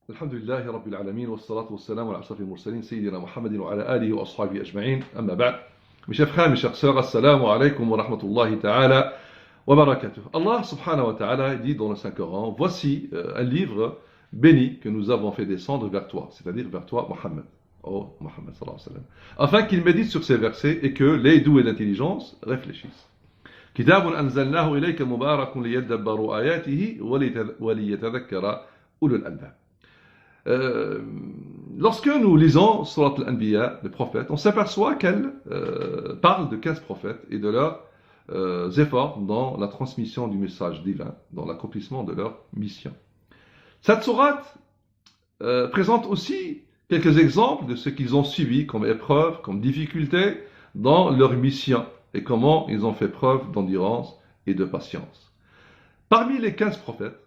الحمد لله رب العالمين والصلاة والسلام على أشرف المرسلين سيدنا محمد وعلى آله وأصحابه أجمعين أما بعد. Mes chers frères, mes chers sœurs, assalamu alaikum wa rahmatullahi ta'ala wa barakatuh. Allah subhanahu wa ta'ala dit dans le Saint-Coran, voici un livre béni que nous avons fait descendre vers toi, c'est-à-dire vers toi Mohammed, oh Mohammed sallallahu alayhi wa sallam, afin qu'il médite sur ces versets et que les doués d'intelligence réfléchissent. كتاب أنزلناه إليك مبارك ليدبروا آياته وليتذكر أولو الألباب. Lorsque nous lisons Surat al-Anbiya, les prophètes, on s'aperçoit qu'elle parle de 15 prophètes et de leurs efforts dans la transmission du message divin, dans l'accomplissement de leur mission. Cette sourate présente aussi quelques exemples de ce qu'ils ont subi comme épreuve, comme difficulté dans leur mission et comment ils ont fait preuve d'endurance et de patience. Parmi les 15 prophètes,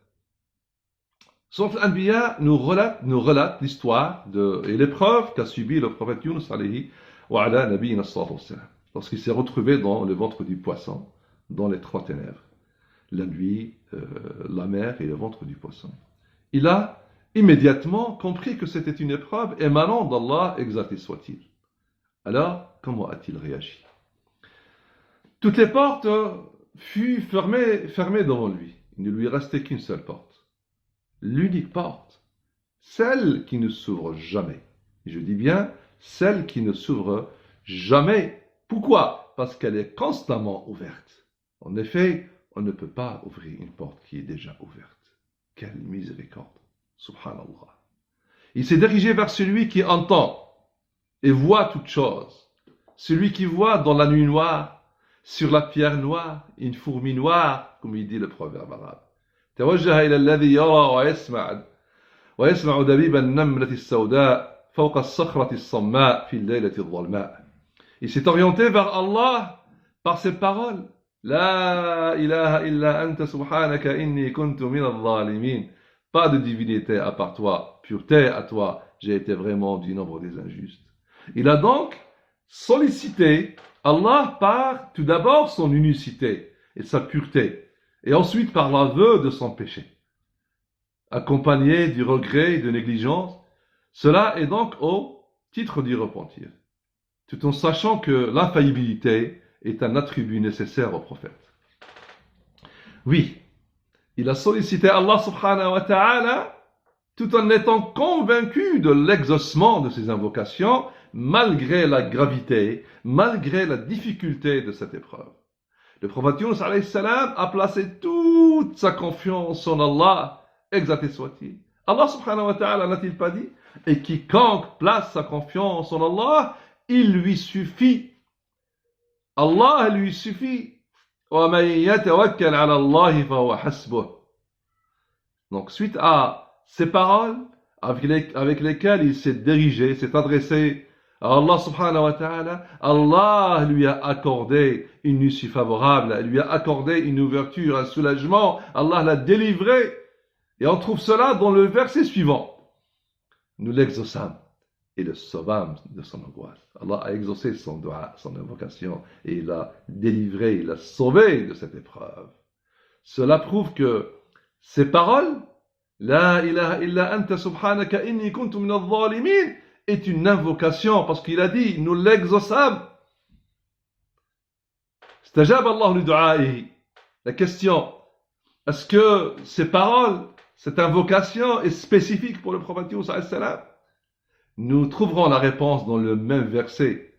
Surat al-Anbiya nous relate l'histoire et l'épreuve qu'a subi le prophète Yunus alayhi wa ala nabiyina sallallahu alayhi wa sallam, lorsqu'il s'est retrouvé dans le ventre du poisson, dans les trois ténèbres, la nuit, la mer et le ventre du poisson. Il a immédiatement compris que c'était une épreuve émanant d'Allah, exalté soit-il. Alors, comment a-t-il réagi? Toutes les portes furent fermées devant lui. Il ne lui restait qu'une seule porte. L'unique porte, celle qui ne s'ouvre jamais. Et je dis bien, celle qui ne s'ouvre jamais. Pourquoi? Parce qu'elle est constamment ouverte. En effet, on ne peut pas ouvrir une porte qui est déjà ouverte. Quelle miséricorde. Subhanallah. Il s'est dirigé vers celui qui entend et voit toutes choses. Celui qui voit dans la nuit noire, sur la pierre noire, une fourmi noire, comme il dit le proverbe arabe. توجه إلى الذي يرى ويسمع دبيب النملة السوداء فوق الصخرة الصماء في الليلة الظلماء. Il s'est orienté vers Allah par ses paroles. لا إله إلا أنت سبحانك إني كنت من الظالمين. Pas de divinité à part toi, pureté à toi, j'ai été vraiment du nombre des injustes. Il a donc sollicité Allah par tout d'abord son unicité et sa pureté, et ensuite par l'aveu de son péché, accompagné du regret et de négligence. Cela est donc au titre du repentir, tout en sachant que l'infaillibilité est un attribut nécessaire au prophète. Oui, il a sollicité Allah subhanahu wa ta'ala tout en étant convaincu de l'exaucement de ses invocations, malgré la gravité, malgré la difficulté de cette épreuve. Le prophète Yunus alayhi salam a placé toute sa confiance en Allah, exalté soit-il. Allah subhanahu wa ta'ala n'a-t-il pas dit? Et quiconque place sa confiance en Allah, il lui suffit. Allah lui suffit. وَمَن يَتَوَكَّلْ عَلَى اللَّهِ فَهُوَ حَسْبُهُ. Donc, suite à ces paroles avec lesquelles il s'est dirigé, s'est adressé Allah subhanahu wa ta'ala, Allah lui a accordé une issue favorable, lui a accordé une ouverture, un soulagement, Allah l'a délivré. Et on trouve cela dans le verset suivant. Nous l'exaucâmes et le sauvâmes de son angoisse. Allah a exaucé son dua, son invocation, et il l'a délivré, il l'a sauvé de cette épreuve. Cela prouve que ces paroles, La ilaha illa anta subhanaka inni kuntu min al-zalimin, est une invocation, parce qu'il a dit, nous l'exaucâmes. Stajab Allah li du'a'ihi. La question, est-ce que ces paroles, cette invocation est spécifique pour le prophète Yunus alayhi salam? Nous trouverons la réponse dans le même verset.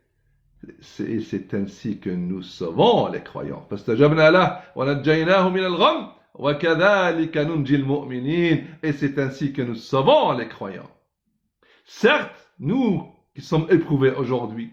C'est ainsi que nous sauvons les croyants. Fastajabna lahu wa najjaynahu min al-gham wa kadhalika nunji al-mu'minin. Et c'est ainsi que nous sauvons les croyants. Certes, nous qui sommes éprouvés aujourd'hui,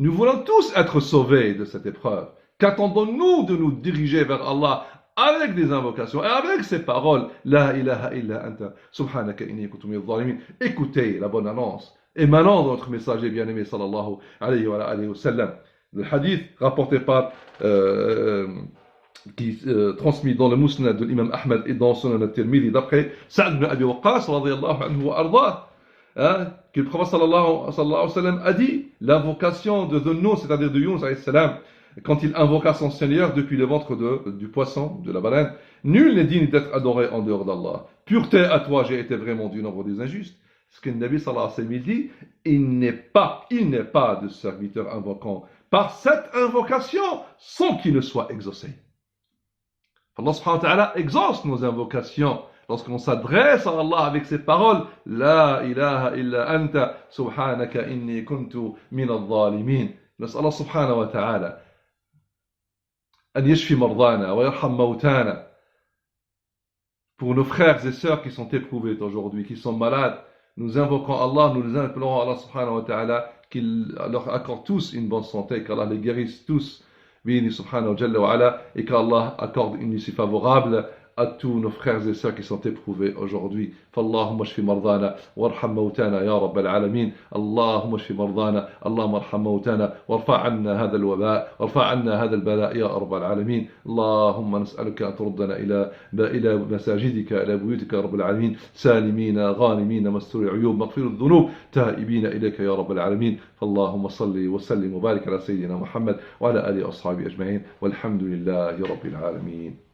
nous voulons tous être sauvés de cette épreuve. Qu'attendons-nous de nous diriger vers Allah avec des invocations et avec ces paroles, La ilaha illa anta subhanaka inni kuntu minadh dhalimin. Écoutez la bonne annonce émanant de notre messager bien-aimé sallallahu alayhi wa sallam. Le hadith rapporté par transmis dans le Musnad de l'imam Ahmad et dans Sunan al-Tirmidhi d'après Sa'd ibn Abi Waqqas radiyallahu anhu wa ardah, que le prophète sallallahu alayhi wa sallam a dit, l'invocation de Dhunnun, c'est-à-dire de Yunus alayhi salam, quand il invoqua son Seigneur depuis le ventre du poisson, de la baleine. Nul n'est digne d'être adoré en dehors d'Allah. Pureté à toi, j'ai été vraiment du nombre des injustes. Ce que le Nabi sallallahu alayhi wa sallam dit, il n'est pas de serviteur invoquant par cette invocation sans qu'il ne soit exaucé. Allah subhanahu wa ta'ala exauce nos invocations lorsqu'on s'adresse à Allah avec ces paroles. La ilaha illa anta subhanaka inni kuntu min al-zalimin. نسأل الله سبحانه وتعالى أن يشفي مرضانا ويرحم موتانا. Pour nos frères et sœurs qui sont éprouvés aujourd'hui, qui sont malades, nous invoquons Allah, nous les implorons Allah subhanahu wa ta'ala qu'il leur accorde tous une bonne santé, qu'Allah les guérisse tous, subhanahu wa ta'ala, et qu'Allah accorde une issue favorable à tous nos frères et sœurs qui sont éprouvés aujourd'hui. فاللهم اشف مرضانا وارحم موتانا يا رب العالمين. اللهم اشف مرضانا اللهم ارحم موتانا وارفع عنا هذا الوباء وارفع عنا هذا البلاء يا رب العالمين. اللهم نسألك أن تردنا إلى مساجدك إلى بيوتك يا رب العالمين سالمين غانمين مستور عيوب مغفور الذنوب تائبين إليك يا رب العالمين. فاللهم صل وسلم وبارك على سيدنا محمد وعلى آله وأصحابه أجمعين والحمد لله رب العالمين.